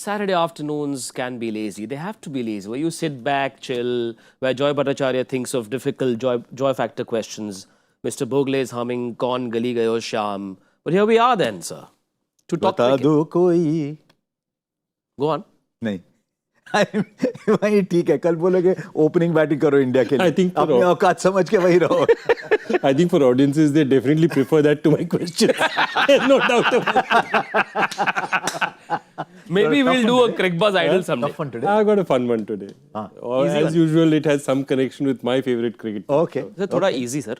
Saturday afternoons can be lazy. They have to be lazy, where you sit back, chill, where Joy Bhattacharya thinks of difficult joy factor questions. Mr. Bhogle is humming Kaun Gali Gayo Sham. But here we are then, sir, to talk cricket. koi. Go on. नहीं वही ठीक है कल बोलोगे opening batting करो India के लिए I think अपनी औकात समझ के वही रहो I think for audiences, they definitely prefer that to my question. No doubt about it. Maybe we'll do a Cricbuzz idol someday. Tough one today. I got a fun one today. As usual, it has some connection with my favorite cricket. Okay. It's thoda easy, sir.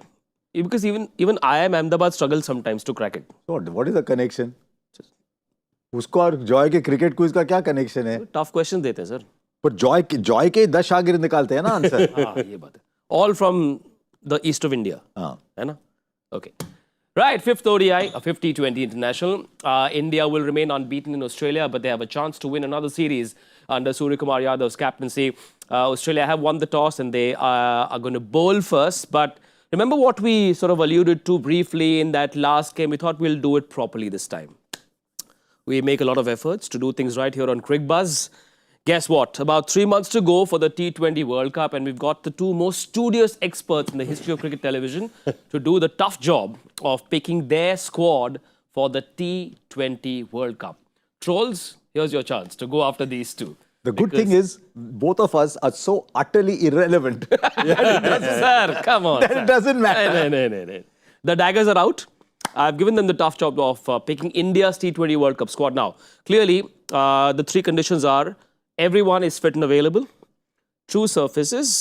Because even I am Ahmedabad struggle sometimes to crack it. So what is the connection? उसको और Joy के cricket quiz का क्या connection है? Tough questions देते हैं sir. पर Joy के 10 शागिर्द निकालते हैं ना आंसर. हाँ ये बात है. All from the east of India. हाँ. है ना? Okay. Right, fifth ODI, a 50-20 international. India will remain unbeaten in Australia, but they have a chance to win another series under Surya Yadav's captaincy. Australia have won the toss and they are going to bowl first. But remember what we sort of alluded to briefly in that last game? We thought we'll do it properly this time. We make a lot of efforts to do things right here on Cricbuzz. Guess what? About 3 months to go for the T20 World Cup, and we've got the two most studious experts in the history of cricket television to do the tough job of picking their squad for the T20 World Cup. Trolls, here's your chance to go after these two. The good thing is, both of us are so utterly irrelevant. Sir, come on. That it doesn't matter. No. The daggers are out. I've given them the tough job of picking India's T20 World Cup squad. Now, clearly, the three conditions are everyone is fit and available, true surfaces,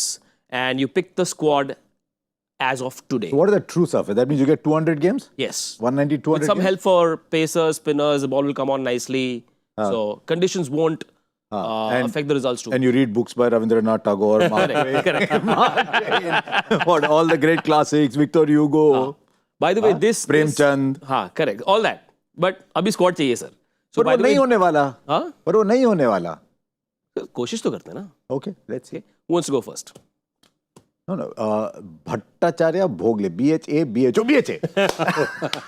and you pick the squad as of today. So what is the true surface? That means you get 200 games? Yes. 190, 200 With some games? help for pacers, spinners, the ball will come on nicely. So, conditions won't affect the results too. And you read books by Ravindranath Tagore, Mark Twain, what, all the great classics, Victor Hugo. By the way, this... Premchand. Correct. All that. But abhi squad chahiye, sir. So by the way... Huh? But वो नहीं होने वाला. कोशिश तो करते हैं ना. Okay, let's see. Who wants to go first? No. Bhattacharya Bhogle. BHA, BHO, BHA.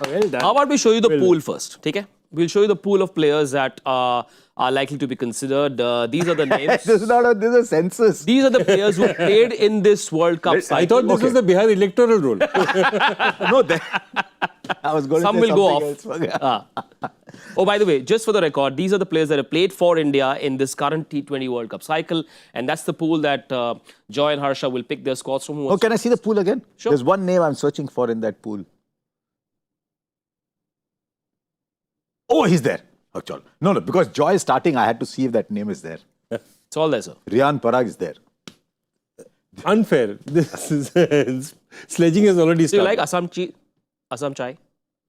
Well done. How about we show you the pool first? Okay? We'll show you the pool of players that are likely to be considered. These are the names. This is a census. These are the players who played in this World Cup cycle. I thought this was the Bihar electoral roll. No, I was going Some to say will go something off. Oh, by the way, just for the record, these are the players that have played for India in this current T20 World Cup cycle. And that's the pool that Joy and Harsha will pick their squads from. Oh, can I see the pool again? Sure. There's one name I'm searching for in that pool. Oh, he's there. Actually. No, because Joy is starting, I had to see if that name is there. It's all there, sir. Riyan Parag is there. Unfair. This is sledging has already So you started. like Assam chai?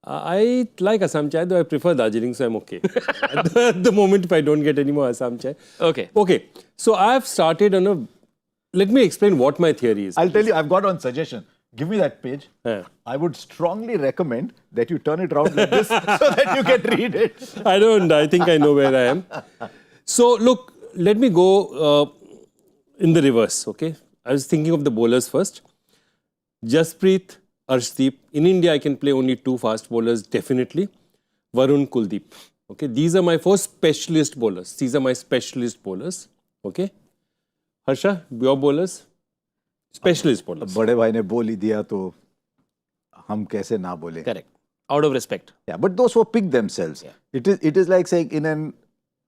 I like Assam chai, though I prefer Darjeeling, so I'm okay. At the moment, if I don't get any more Assam chai. Okay. Okay. So I've started on a... Let me explain what my theory is. I'll tell you, I've got one suggestion. Give me that page. Yeah. I would strongly recommend that you turn it around like this so that you can read it. I don't. I think I know where I am. So, look, let me go in the reverse, okay? I was thinking of the bowlers first. Jasprit, Arshdeep. In India, I can play only two fast bowlers, definitely. Varun, Kuldeep. Okay, these are my four specialist bowlers. These are my specialist bowlers. Okay? Harsha, your bowlers? Specialist bowlers. बड़े भाई ने बोल ही दिया तो हम कैसे ना बोले. Correct. Out of respect. Yeah, but those who pick themselves. Yeah. It is like saying in an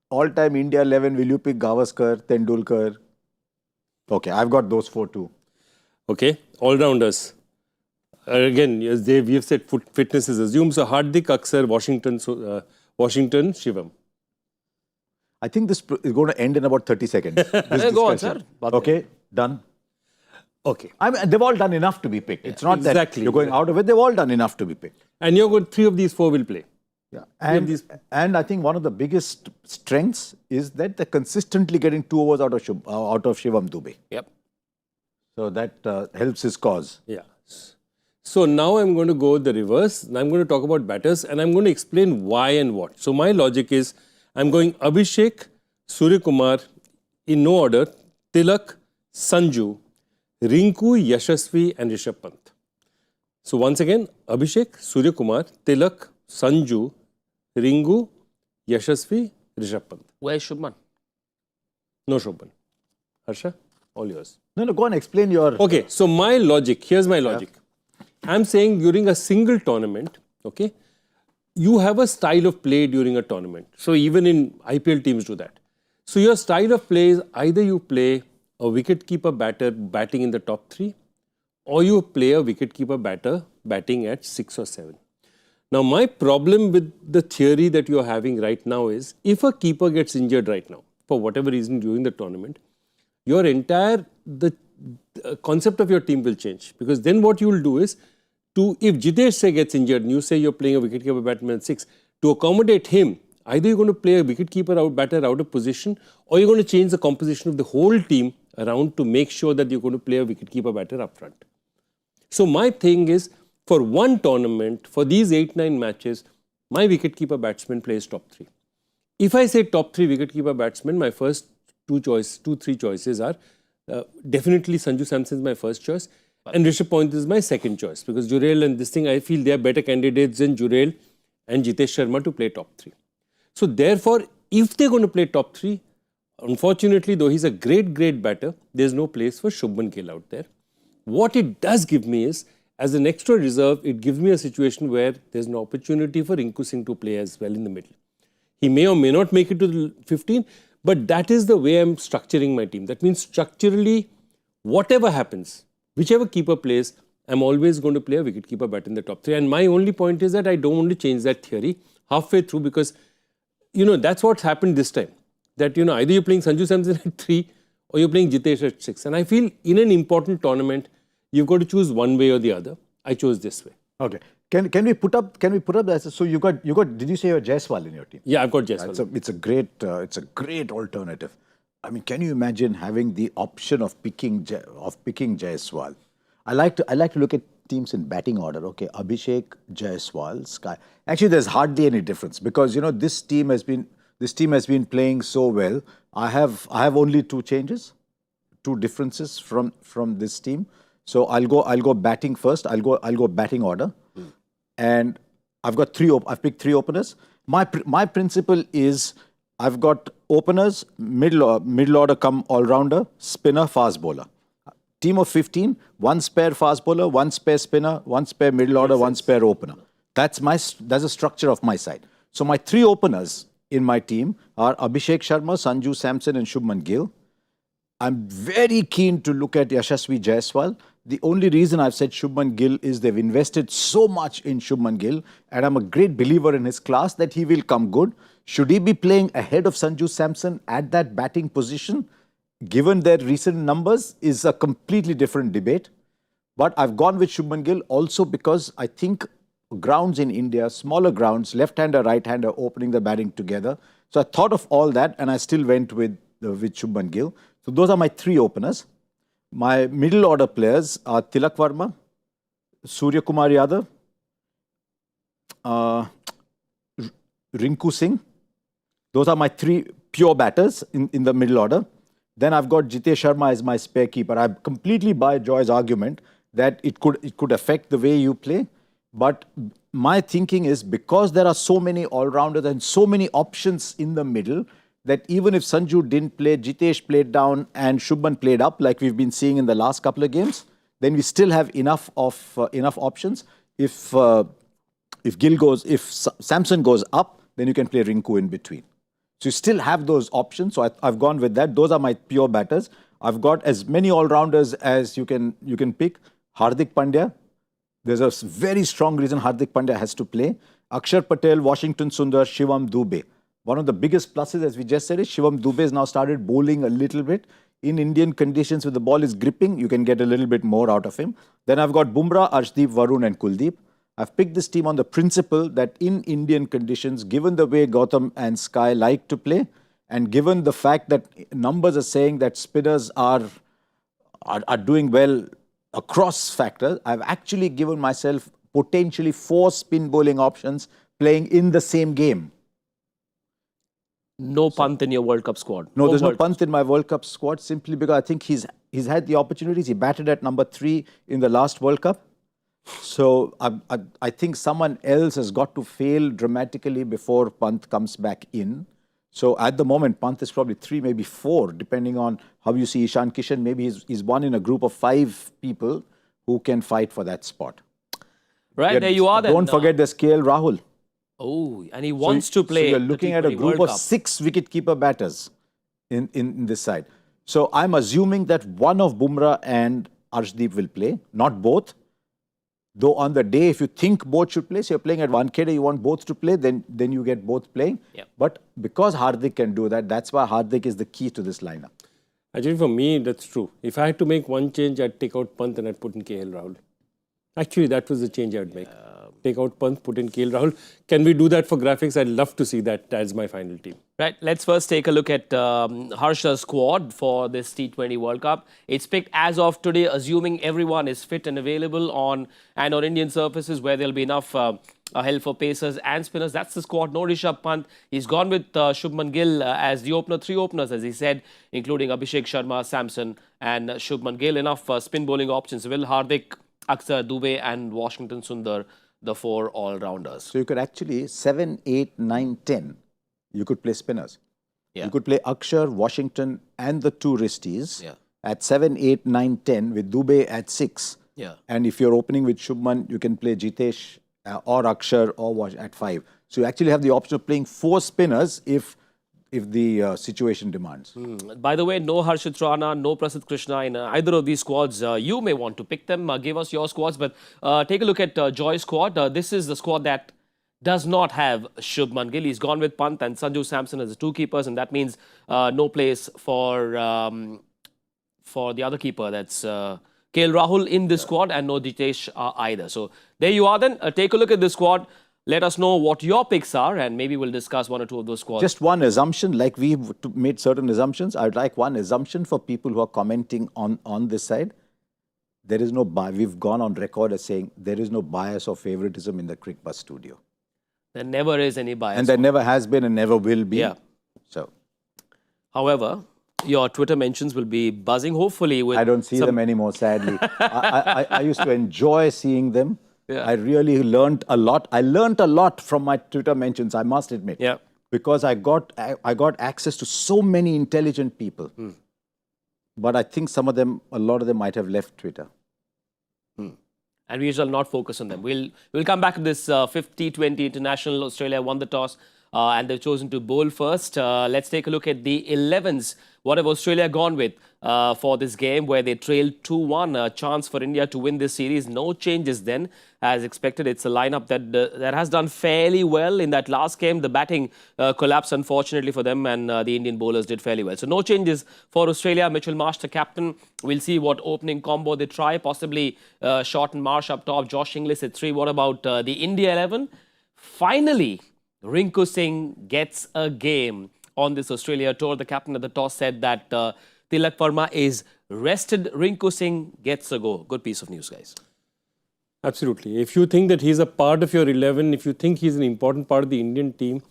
all-time India 11, will you pick Gavaskar, Tendulkar? Okay, I've got those four too. Okay, all-rounders. Again, yes, we have said fitness is assumed. So Hardik, Aksar, Washington, Shivam. I think this is going to end in about 30 seconds. This Go on, discussion. sir. Okay, done. Okay. I mean, they've all done enough to be picked. It's not that Exactly. you're going out of it. They've all done enough to be picked. And you're good, three of these four will play. Yeah. And I think one of the biggest strengths is that they're consistently getting 2 overs out of Shivam Dubey. Yep. So that helps his cause. Yeah. So now I'm going to go the reverse. I'm going to talk about batters and I'm going to explain why and what. So my logic is I'm going Abhishek, Surya Kumar, in no order, Tilak, Sanju, Rinku, Yashasvi and Rishabh Pant. So once again, Abhishek, Surya Kumar, Tilak, Sanju, Rinku, Yashasvi Rishabh Pant. Where's Shubman? No Shubman. Harsha, all yours. No, go on, explain your... Okay, so my logic, here's my logic. I'm saying during a single tournament, okay, you have a style of play during a tournament. So even in IPL teams do that. So your style of play is either you play a wicketkeeper batter batting in the top 3, or you play a wicketkeeper batter batting at 6 or 7. Now my problem with the theory that you're having right now is, if a keeper gets injured right now, for whatever reason during the tournament, your entire, the concept of your team will change. Because then what you will do is, if Jitesh say gets injured and you say you're playing a wicketkeeper batsman at 6, to accommodate him, either you're going to play a wicketkeeper batter out of position, or you're going to change the composition of the whole team around to make sure that you're going to play a wicketkeeper batter up front. So my thing is, for one tournament, for these 8-9 matches, my wicketkeeper batsman plays top 3. If I say top 3 wicketkeeper batsmen, my first 2-3 choices are definitely Sanju Samson is my first choice, and Rishabh Pant is my second choice, because Jurel and this thing, I feel they are better candidates than Jurel and Jitesh Sharma to play top 3. So therefore, if they're going to play top 3, unfortunately, though he's a great batter, there's no place for Shubman Gill out there. What it does give me is, as an extra reserve, it gives me a situation where there's an opportunity for Rinku Singh to play as well in the middle. He may or may not make it to the 15, but that is the way I'm structuring my team. That means structurally, whatever happens, whichever keeper plays, I'm always going to play a wicketkeeper bat in the top 3. And my only point is that I don't want to change that theory halfway through, because, that's what's happened this time. That, either you're playing Sanju Samson at 3 or you're playing Jitesh at 6. And I feel in an important tournament, you've got to choose one way or the other. I chose this way. Okay. Can we put up that? So you got. Did you say you have Jaiswal in your team? Yeah, I've got Jaiswal. Right, it's a great alternative. I mean, can you imagine having the option of picking Jaiswal? I like to look at teams in batting order. Okay, Abhishek, Jaiswal, Sky. Actually, there's hardly any difference, because this team has been playing so well. I have only 2 changes, 2 differences from this team. So I'll go batting first. I'll go batting order. And I've got I've picked 3 openers. My principle is, I've got openers, middle order come all-rounder, spinner, fast bowler. Team of 15, 1 spare fast bowler, 1 spare spinner, 1 spare middle order, 1 spare opener. That's the structure of my side. So my 3 openers in my team are Abhishek Sharma, Sanju Samson and Shubman Gill. I'm very keen to look at Yashasvi Jaiswal. The only reason I've said Shubman Gill is they've invested so much in Shubman Gill, and I'm a great believer in his class that he will come good. Should he be playing ahead of Sanju Samson at that batting position, given their recent numbers, is a completely different debate. But I've gone with Shubman Gill also because I think grounds in India, smaller grounds, left-hander, right-hander opening the batting together. So I thought of all that and I still went with Shubman Gill. So those are my 3 openers. My middle order players are Tilak Verma, Surya Yadav, Rinku Singh. Those are my 3 pure batters in the middle order. Then I've got Jitesh Sharma as my spare keeper. I completely buy Joy's argument that it could affect the way you play. But my thinking is, because there are so many all-rounders and so many options in the middle, that even if Sanju didn't play, Jitesh played down and Shubman played up, like we've been seeing in the last couple of games, then we still have enough options. If Samson goes up, then you can play Rinku in between. So you still have those options. So I've gone with that. Those are my pure batters. I've got as many all-rounders as you can pick. Hardik Pandya. There's a very strong reason Hardik Pandya has to play. Akshar Patel, Washington Sundar, Shivam Dube. One of the biggest pluses, as we just said, is Shivam Dube has now started bowling a little bit. In Indian conditions, where the ball is gripping, you can get a little bit more out of him. Then I've got Bumrah, Arshdeep, Varun and Kuldeep. I've picked this team on the principle that in Indian conditions, given the way Gautam and Sky like to play, and given the fact that numbers are saying that spinners are doing well across factors, I've actually given myself potentially 4 spin bowling options playing in the same game. No Pant in your World Cup squad. No, there's no Pant in my World Cup squad, simply because I think he's had the opportunities. He batted at number 3 in the last World Cup. So I think someone else has got to fail dramatically before Pant comes back in. So at the moment, Pant is probably 3, maybe 4, depending on how you see Ishan Kishan. Maybe he's one in a group of 5 people who can fight for that spot. Right, there you are then. Don't forget there's KL Rahul. Oh, and he wants to play. So you're looking at a T20 group World of Cup. 6 wicket-keeper batters in this side. So I'm assuming that one of Bumrah and Arshdeep will play, not both. Though on the day, if you think both should play, so you're playing at 1 you want both to play, then you get both playing. Yep. But because Hardik can do that, that's why Hardik is the key to this lineup. Actually, for me, that's true. If I had to make one change, I'd take out Pant and I'd put in KL Rahul. Actually, that was the change I'd make. Take out Pant, put in KL Rahul. Can we do that for graphics? I'd love to see that as my final team. Right, let's first take a look at Harsha's squad for this T20 World Cup. It's picked as of today, assuming everyone is fit and available on Indian surfaces where there'll be enough help for pacers and spinners. That's the squad. No Rishabh Pant. He's gone with Shubman Gill as the opener. 3 openers, as he said, including Abhishek Sharma, Samson and Shubman Gill. Enough spin bowling options. Will Hardik, Akshar Dubey and Washington Sundar, the 4 all-rounders. So you could actually 7, 8, 9, 10. You could play spinners. Yeah. You could play Akshar, Washington and the 2 wristies Yeah. at 7, 8, 9, 10 with Dubey at 6. Yeah. And if you're opening with Shubman, you can play Jitesh or Akshar or Wash at 5. So you actually have the option of playing 4 spinners if the situation demands. By the way, no Harshit Rana, no Prasidh Krishna in either of these squads. You may want to pick them. Give us your squads. But take a look at Joy's squad. This is the squad that does not have Shubman Gill. He's gone with Pant and Sanju Samson as the 2 keepers. And that means no place for the other keeper. That's KL Rahul in this squad and no Jitesh either. So there you are then. Take a look at this squad. Let us know what your picks are and maybe we'll discuss 1 or 2 of those squads. Just one assumption, like we've made certain assumptions. I'd like one assumption for people who are commenting on this side. There is no bias. We've gone on record as saying there is no bias or favoritism in the Cricbuzz studio. There never is any bias. And there never has been and never will be. Yeah. So, however, your Twitter mentions will be buzzing, hopefully. With I don't see them anymore, sadly. I used to enjoy seeing them. Yeah. I really learned a lot. I learned a lot from my Twitter mentions, I must admit. Yeah. Because I got access to so many intelligent people. But I think a lot of them might have left Twitter. And we shall not focus on them. We'll come back to this 50 T20 International. Australia won the toss and they've chosen to bowl first. Let's take a look at the 11s. What have Australia gone with for this game where they trailed 2-1? A chance for India to win this series. No changes then, as expected. It's a lineup that has done fairly well in that last game. The batting collapsed, unfortunately, for them, and the Indian bowlers did fairly well. So no changes for Australia. Mitchell Marsh, the captain. We'll see what opening combo they try. Possibly Shorten Marsh up top. Josh Inglis at 3. What about the India 11? Finally, Rinku Singh gets a game on this Australia tour. The captain of the toss said that Tilak Verma is rested. Rinku Singh gets a go. Good piece of news, guys. Absolutely. If you think that he's a part of your 11, if you think he's an important part of the Indian team,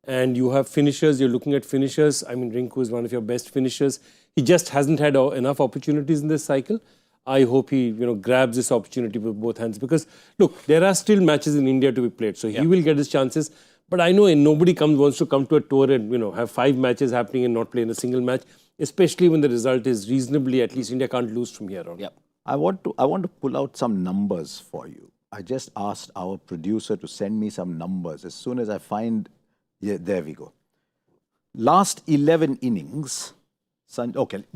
and you have finishers, you're looking at finishers. I mean, Rinku is one of your best finishers. He just hasn't had enough opportunities in this cycle. I hope he, grabs this opportunity with both hands. Because, look, there are still matches in India to be played. So he will get his chances. But I know nobody wants to come to a tour and, have 5 matches happening and not play in a single match. Especially when the result is reasonably, at least India can't lose from here on. Yep. I want to pull out some numbers for you. I just asked our producer to send me some numbers. As soon as I find, there we go. Last 11 innings,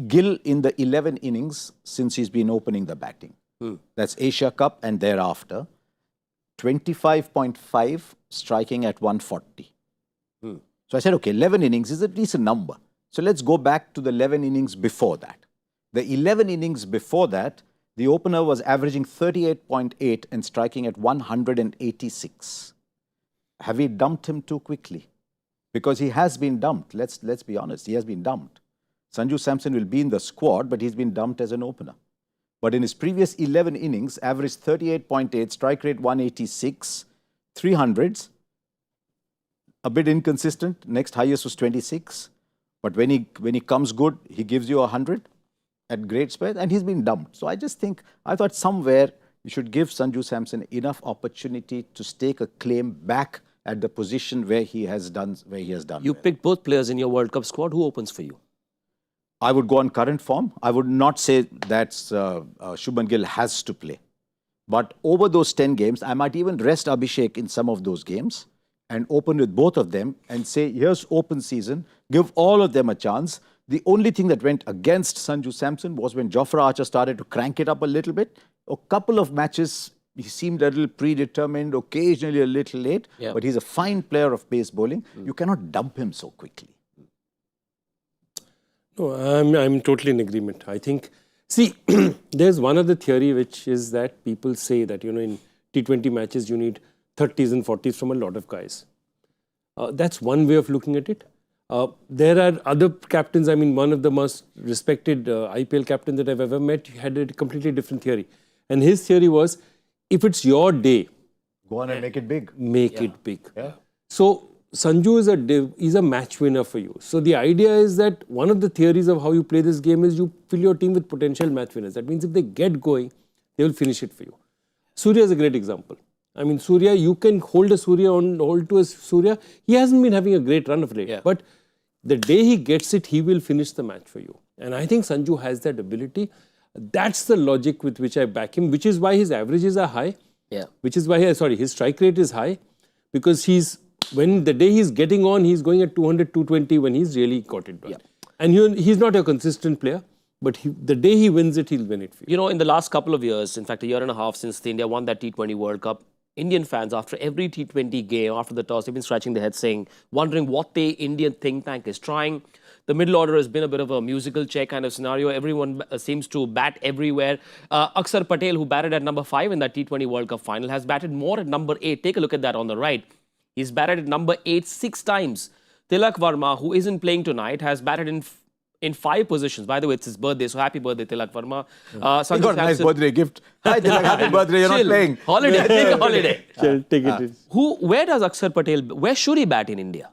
Gill in the 11 innings since he's been opening the batting. That's Asia Cup and thereafter. 25.5 striking at 140. So I said, okay, 11 innings is a decent number. So let's go back to the 11 innings before that. The 11 innings before that, the opener was averaging 38.8 and striking at 186. Have we dumped him too quickly? Because he has been dumped. Let's be honest, he has been dumped. Sanju Samson will be in the squad, but he's been dumped as an opener. But in his previous 11 innings, averaged 38.8, strike rate 186, 300s, a bit inconsistent. Next highest was 26. But when he comes good, he gives you 100 at great speed, and he's been dumped. So I thought somewhere you should give Sanju Samson enough opportunity to stake a claim back at the position where he has done You picked both players in your World Cup squad. Who opens for you? I would go on current form. I would not say that Shubman Gill has to play. But over those 10 games, I might even rest Abhishek in some of those games and open with both of them and say, here's open season, give all of them a chance. The only thing that went against Sanju Samson was when Jofra Archer started to crank it up a little bit. A couple of matches, he seemed a little predetermined, occasionally a little late, but he's a fine player of pace bowling. You cannot dump him so quickly. No, I'm totally in agreement. I think, see, there's one other theory which is that people say that, you know, in T20 matches you need 30s and 40s from a lot of guys. That's one way of looking at it. There are other captains, I mean, one of the most respected IPL captains that I've ever met had a completely different theory. And his theory was, if it's your day, go on and make it big. Make it big. So, Sanju is a match winner for you. So the idea is that one of the theories of how you play this game is you fill your team with potential match winners. That means if they get going, they will finish it for you. Surya is a great example. I mean, Surya, you can hold to a Surya. He hasn't been having a great run of late. But the day he gets it, he will finish the match for you. And I think Sanju has that ability. That's the logic with which I back him, which is why his averages are high. Which is why, his strike rate is high. Because when the day he's getting on, he's going at 200, 220 when he's really got it done. And he's not a consistent player, but the day he wins it, he'll win it for you. You know, in the last couple of years, in fact, a year and a half since India won that T20 World Cup, Indian fans, after every T20 game, after the toss, they've been scratching their heads wondering what the Indian think tank is trying. The middle order has been a bit of a musical chair kind of scenario. Everyone seems to bat everywhere. Akshar Patel, who batted at number 5 in that T20 World Cup final, has batted more at number 8. Take a look at that on the right. He's batted at number 8 6 times. Tilak Verma, who isn't playing tonight, has batted in 5 positions. By the way, it's his birthday, so happy birthday, Tilak Verma. He got a nice birthday gift. Hi, Tilak, happy birthday, you're not playing. Holiday, take a holiday. Take it. Where does Akshar Patel, where should he bat in India?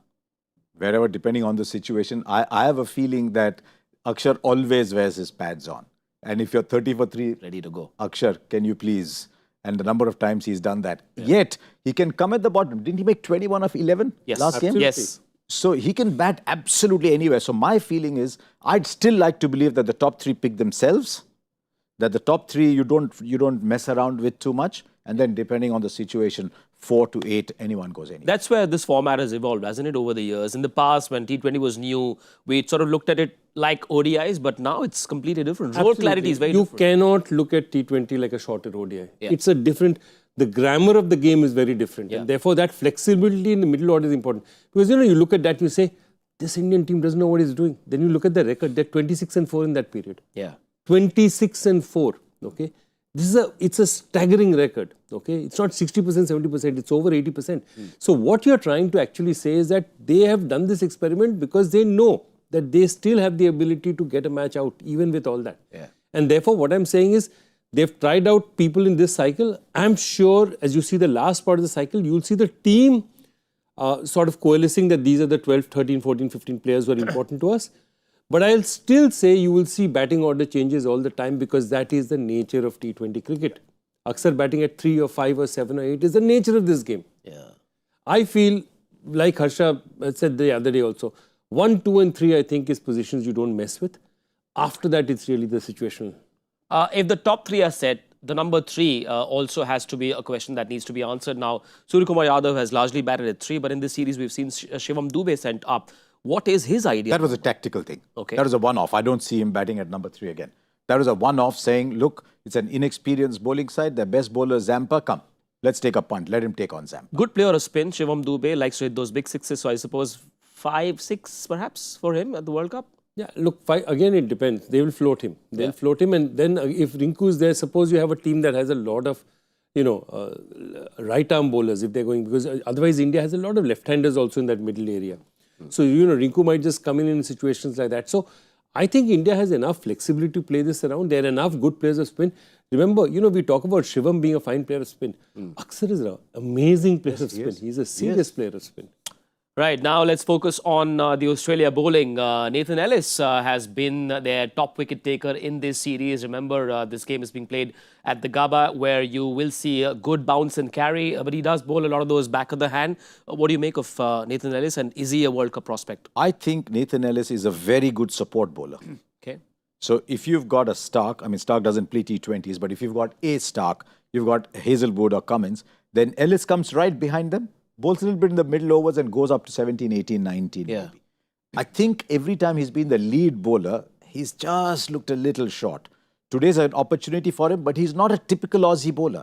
Wherever, depending on the situation. I have a feeling that Akshar always wears his pads on. And if you're 30 for 3, ready to go. Akshar, can you please? And the number of times he's done that. Yet, he can come at the bottom. Didn't he make 21 of 11 last game? Yes. So he can bat absolutely anywhere. So my feeling is, I'd still like to believe that the top 3 pick themselves. That the top 3 you don't mess around with too much. And then depending on the situation, 4 to 8, anyone goes anywhere. That's where this format has evolved, hasn't it, over the years? In the past, when T20 was new, we sort of looked at it like ODIs, but now it's completely different. Role clarity is very different. You cannot look at T20 like a shorter ODI. It's a different, the grammar of the game is very different. And therefore, that flexibility in the middle order is important. Because, you know, you look at that, you say, this Indian team doesn't know what it's doing. Then you look at the record, they're 26 and 4 in that period. 26 and 4, okay? It's a staggering record, okay? It's not 60%, 70%, it's over 80%. So what you're trying to actually say is that they have done this experiment because they know that they still have the ability to get a match out, even with all that. And therefore, what I'm saying is, they've tried out people in this cycle. I'm sure, as you see the last part of the cycle, you'll see the team sort of coalescing that these are the 12, 13, 14, 15 players who are important to us. But I'll still say you will see batting order changes all the time because that is the nature of T20 cricket. Akshar batting at 3 or 5 or 7 or 8 is the nature of this game. I feel, like Harsha said the other day also, 1, 2 and 3 I think is positions you don't mess with. After that, it's really the situational. If the top 3 are set, the number 3 also has to be a question that needs to be answered now. Surya Yadav has largely batted at 3, but in this series we've seen Shivam Dube sent up. What is his idea? That was a tactical thing. Okay. That was a one-off. I don't see him batting at number 3 again. That was a one-off saying, look, it's an inexperienced bowling side. Their best bowler, Zampa, come. Let's take a punt. Let him take on Zampa. Good player of spin. Shivam Dube likes to hit those big sixes. So I suppose 5, 6 perhaps for him at the World Cup. Yeah, look, again, it depends. They will float him. They'll float him. And then if Rinku is there, suppose you have a team that has a lot of, you know, right-arm bowlers if they're going. Because otherwise, India has a lot of left-handers also in that middle area. So, you know, Rinku might just come in situations like that. So, I think India has enough flexibility to play this around. There are enough good players of spin. Remember, you know, we talk about Shivam being a fine player of spin. Akshar is an amazing player of spin. He's a serious player of spin. Right, now let's focus on the Australia bowling. Nathan Ellis has been their top wicket taker in this series. Remember, this game is being played at the Gabba, where you will see a good bounce and carry, but he does bowl a lot of those back of the hand. What do you make of Nathan Ellis, and is he a World Cup prospect? I think Nathan Ellis is a very good support bowler. Okay. So if you've got a Stark, I mean, Stark doesn't play T20s, but if you've got a Stark, you've got Hazelwood or Cummins, then Ellis comes right behind them, bowls a little bit in the middle overs and goes up to 17, 18, 19 maybe. I think every time he's been the lead bowler, he's just looked a little short. Today's an opportunity for him, but he's not a typical Aussie bowler.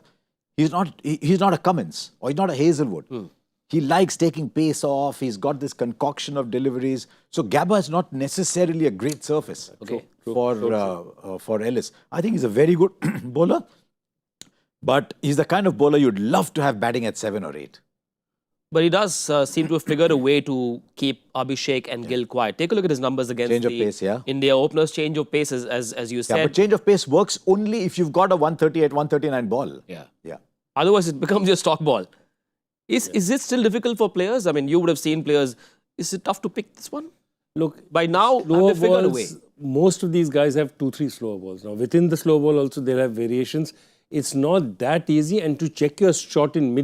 He's not a Cummins or he's not a Hazelwood. He likes taking pace off. He's got this concoction of deliveries. So Gabba is not necessarily a great surface for Ellis. I think he's a very good bowler, but he's the kind of bowler you'd love to have batting at 7 or 8. But he does seem to have figured a way to keep Abhishek and Gill quiet. Take a look at his numbers against Change of pace, India openers. Change of pace, as you said. Yeah, but change of pace works only if you've got a 138, 139 ball. Yeah. Otherwise, it becomes your stock ball. Is it still difficult for players? I mean, you would have seen players. Is it tough to pick this one? Look, by now, have they figured a way? Most of these guys have 2-3 slower balls. Now, within the slow ball also, there have variations. It's not that easy, and to check your shot in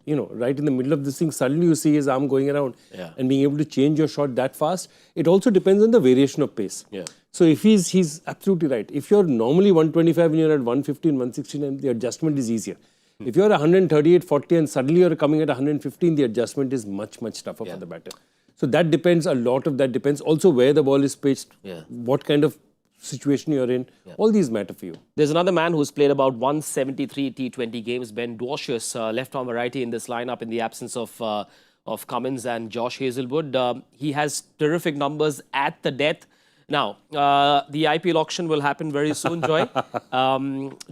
right in the middle of this thing, suddenly you see his arm going around and being able to change your shot that fast. It also depends on the variation of pace. So if he's absolutely right. If you're normally 125 and you're at 115, 116, the adjustment is easier. If you're 138, 40 and suddenly you're coming at 115, the adjustment is much, much tougher for the batter. So that depends, a lot of that depends. Also where the ball is pitched, what kind of situation you're in, all these matter for you. There's another man who's played about 173 T20 games, Bhattacharjya Dwarshuis, left-arm variety in this lineup in the absence of Cummins and Josh Hazelwood. He has terrific numbers at the death. Now, the IPL auction will happen very soon, Joy.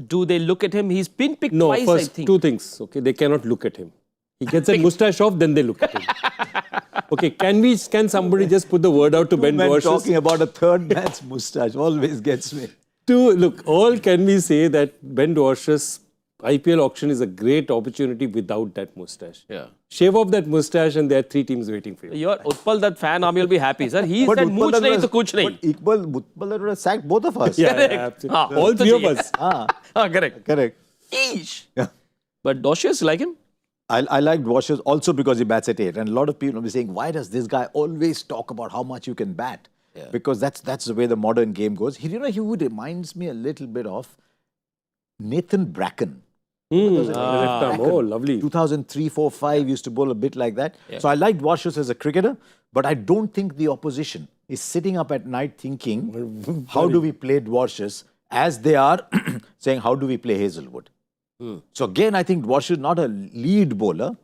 Do they look at him? He's been picked twice, first, I think. Two things. Okay, they cannot look at him. He gets a moustache off, then they look at him. Okay, can somebody just put the word out to Ben Dwarshuis? Talking about a third man's moustache always gets me. All can we say that Ben Dwarshuis IPL auction is a great opportunity without that moustache. Shave off that moustache and there are 3 teams waiting for you. Your Utpal, that fan army will be happy, sir. He said, "Mooch nahi to kuch nahi." But Utpal would have sacked both of us. Absolutely. All 3 of us. Correct. Eesh. But Dwarshuis, you like him? I like Dwarshuis also because he bats at 8. And a lot of people will be saying, why does this guy always talk about how much you can bat? Because that's the way the modern game goes. He reminds me a little bit of Nathan Bracken. Oh, lovely. 2003, 4, 5 used to bowl a bit like that. So I like Dwarshuis as a cricketer, but I don't think the opposition is sitting up at night thinking, how do we play Dwarshuis, as they are saying, how do we play Hazelwood? So again, I think Dwarshuis is not a lead bowler,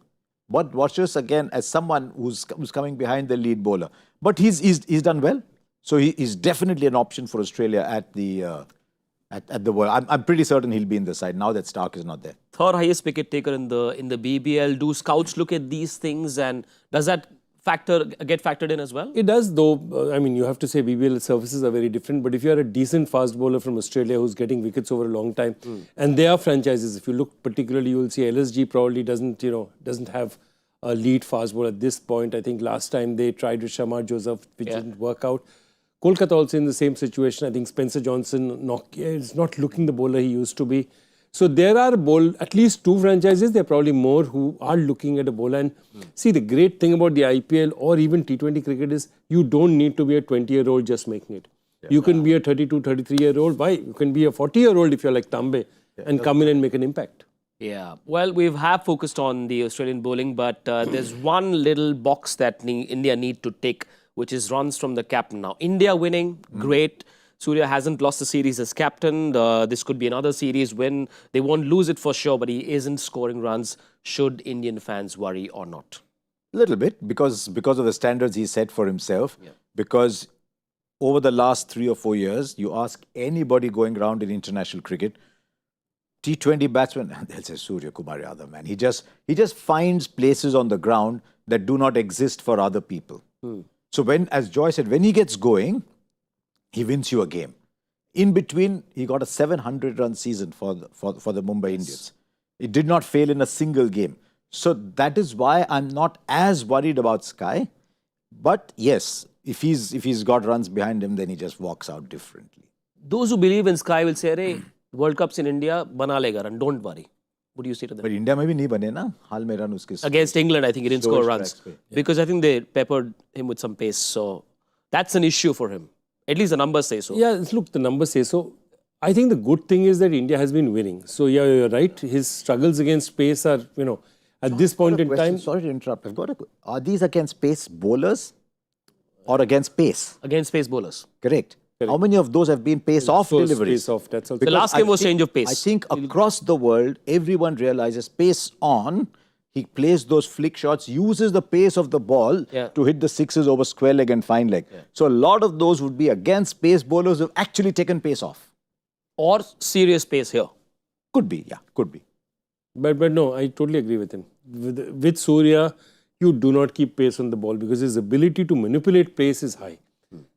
but Dwarshuis again as someone who's coming behind the lead bowler. But he's done well. So he's definitely an option for Australia at the World. I'm pretty certain he'll be in the side now that Stark is not there. Third highest wicket taker in the BBL. Do scouts look at these things, and does that get factored in as well? It does, though. I mean, you have to say BBL services are very different. But if you are a decent fast bowler from Australia who's getting wickets over a long time, and they are franchises. If you look particularly, you will see LSG probably doesn't have a lead fast bowler at this point. I think last time they tried with Shamar Joseph, which didn't work out. Kolkata also in the same situation. I think Spencer Johnson is not looking the bowler he used to be. So there are at least 2 franchises. There are probably more who are looking at a bowler. And see, the great thing about the IPL or even T20 cricket is you don't need to be a 20-year-old just making it. You can be a 32, 33-year-old. Why? You can be a 40-year-old if you're like Tambe and come in and make an impact. Yeah, well, we have focused on the Australian bowling, but there's one little box that India need to tick, which is runs from the captain. Now, India winning, great. Surya hasn't lost the series as captain. This could be another series win. They won't lose it for sure, but he isn't scoring runs. Should Indian fans worry or not? A little bit, because of the standards he set for himself. Because over the last 3 or 4 years, you ask anybody going around in international cricket, T20 batsman, they'll say Surya Yadav, man. He just finds places on the ground that do not exist for other people. So as Joy said, when he gets going, he wins you a game. In between, he got a 700-run season for the Mumbai Indians. It did not fail in a single game. So that is why I'm not as worried about Sky. But yes, if he's got runs behind him, then he just walks out differently. Those who believe in Sky will say, "Arey, World Cup's in India, bana lega run, don't worry." What do you say to them? But India में भी नहीं बने ना हाल में run उसके Against England, I think he didn't score runs. tracks पे. Because I think they peppered him with some pace. So that's an issue for him. At least the numbers say so. Yeah, look, the numbers say so. I think the good thing is that India has been winning. So yeah, you're right. His struggles against pace are, at this point in time. Sorry to interrupt. Are these against pace bowlers or against pace? Against pace bowlers. Correct. How many of those have been pace-off deliveries? Pace-off, that's also. The last game was change of pace. I think across the world, everyone realizes pace-on. He plays those flick shots, uses the pace of the ball to hit the sixes over square leg and fine leg. Yeah. So a lot of those would be against pace bowlers who have actually taken pace off. Or serious pace here. Could be, yeah, could be. But no, I totally agree with him. With Surya, you do not keep pace on the ball because his ability to manipulate pace is high.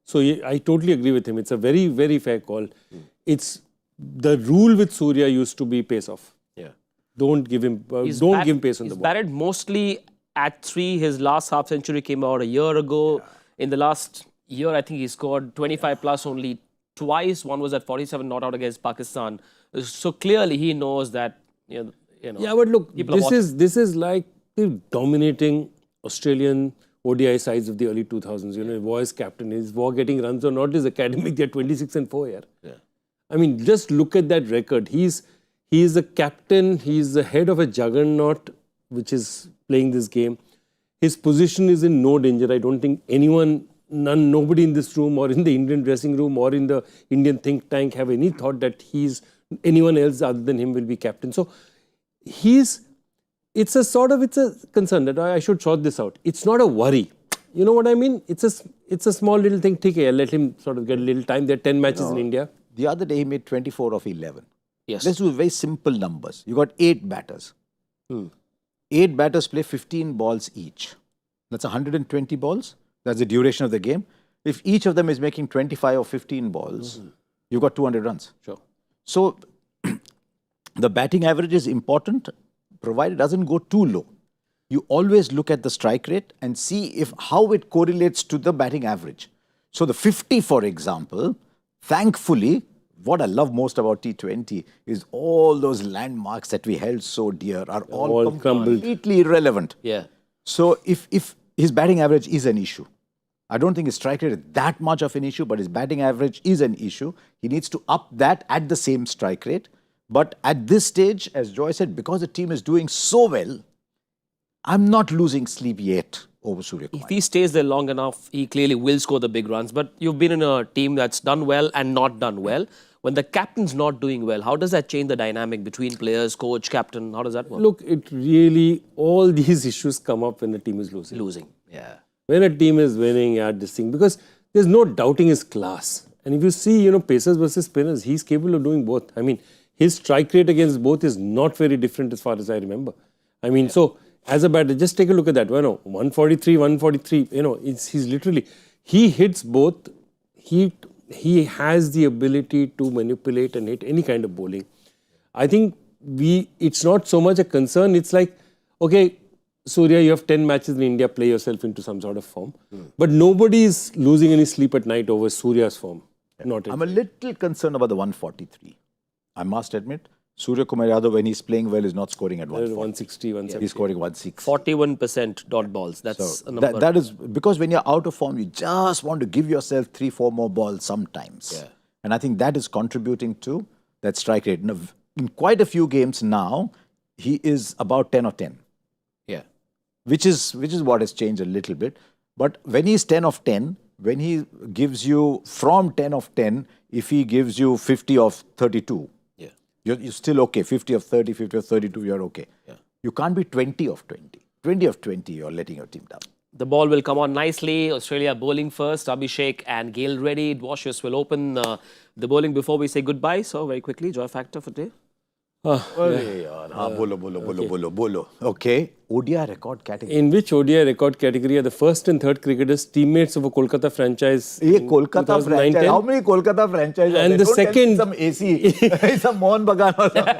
So I totally agree with him. It's a very, very fair call. It's the rule with Surya used to be pace off. Yeah. Don't give him pace on the ball. He's batted mostly at 3. His last half century came out a year ago. Yeah. In the last year, I think he scored 25 plus only twice. One was at 47, not out against Pakistan. So clearly he knows that, Yeah, but look, this is like the dominating Australian ODI sides of the early 2000s. Voice captain, is War getting runs or not, his academic, they're 26 and 4 here. Yeah. I mean, just look at that record. He's the captain, he's the head of a juggernaut which is playing this game. His position is in no danger. I don't think nobody in this room or in the Indian dressing room or in the Indian think tank have any thought that anyone else other than him will be captain. So it's a concern that I should sort this out. It's not a worry. You know what I mean? It's a small little thing. Let him sort of get a little time. There are 10 matches in India. The other day he made 24 of 11. Yes. Let's do very simple numbers. You got 8 batters. 8 batters play 15 balls each. That's 120 balls. That's the duration of the game. If each of them is making 25 or 15 balls, you've got 200 runs. Sure. So the batting average is important, provided it doesn't go too low. You always look at the strike rate and see how it correlates to the batting average. So the 50, for example, thankfully, what I love most about T20 is all those landmarks that we held so dear are all completely irrelevant. Yeah. So if his batting average is an issue, I don't think his strike rate is that much of an issue, but his batting average is an issue. He needs to up that at the same strike rate. But at this stage, as Joy said, because the team is doing so well, I'm not losing sleep yet over Surya Co. If he stays there long enough, he clearly will score the big runs. But you've been in a team that's done well and not done well. When the captain's not doing well, how does that change the dynamic between players, coach, captain? How does that work? Look, all these issues come up when the team is losing. Yeah. When a team is winning, this thing, because there's no doubting his class. And if you see, pacers versus spinners, he's capable of doing both. I mean, his strike rate against both is not very different as far as I remember. I mean, so as a batter, just take a look at that. 143, 143, he's literally, he hits both. He has the ability to manipulate and hit any kind of bowling. I think it's not so much a concern. It's like, okay, Surya, you have 10 matches in India, play yourself into some sort of form. But nobody is losing any sleep at night over Surya's form. I'm a little concerned about the 143. I must admit, Surya Co, when he's playing well, is not scoring at 160, 170. He's scoring 160. 41% dot balls. That's a number. That is because when you're out of form, you just want to give yourself 3-4 more balls sometimes. Yeah. And I think that is contributing to that strike rate. In quite a few games now, he is about 10 of 10. Yeah. Which is what has changed a little bit. But when he's 10 of 10, when he gives you from 10 of 10, if he gives you 50 of 32, you're still okay. 50 of 30, 50 of 32, you're okay. Yeah. You can't be 20 of 20. 20 of 20, you're letting your team down. The ball will come on nicely. Australia bowling first. Abhishek and Gill ready. Dwarshuis will open the bowling before we say goodbye. So very quickly, Joy factor for today. Arey yaar. Bolo. Okay. ODI record category. In which ODI record category are the first and third cricketers teammates of a Kolkata franchise? Ye in Kolkata 2009-10? franchise. How many Kolkata franchises? And are the there? Don't tell me second- some AC, some Mohan Bagan or something.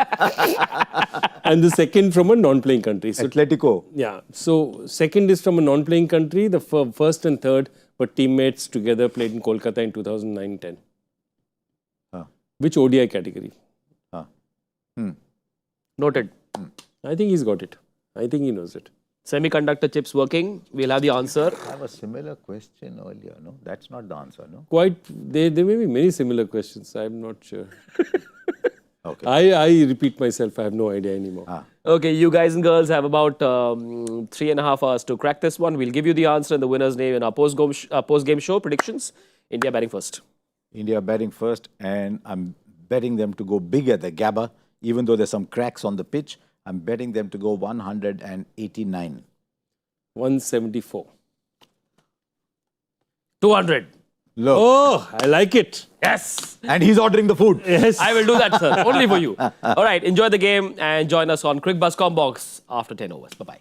And the second from a non-playing country. So, Atletico. yeah. So, second is from a non-playing country. The first and third were teammates together, played in Kolkata in 2009-10. Which ODI category? Noted. I think he's got it. I think he knows it. Semiconductor chips working. We'll have the answer. I have a similar question earlier. No, that's not the answer. No. Quite, there may be many similar questions. I'm not sure. Okay. I repeat myself. I have no idea anymore. Okay, you guys and girls have about 3.5 hours to crack this one. We'll give you the answer and the winner's name in our post-game show predictions. India batting first. India batting first, and I'm betting them to go big at the Gabba, even though there's some cracks on the pitch. I'm betting them to go 189. 174. 200. Look. Oh, I like it. Yes. And he's ordering the food. Yes. I will do that, sir. Only for you. All right, enjoy the game and join us on Cricbuzz Combox after 10 overs. Bye-bye.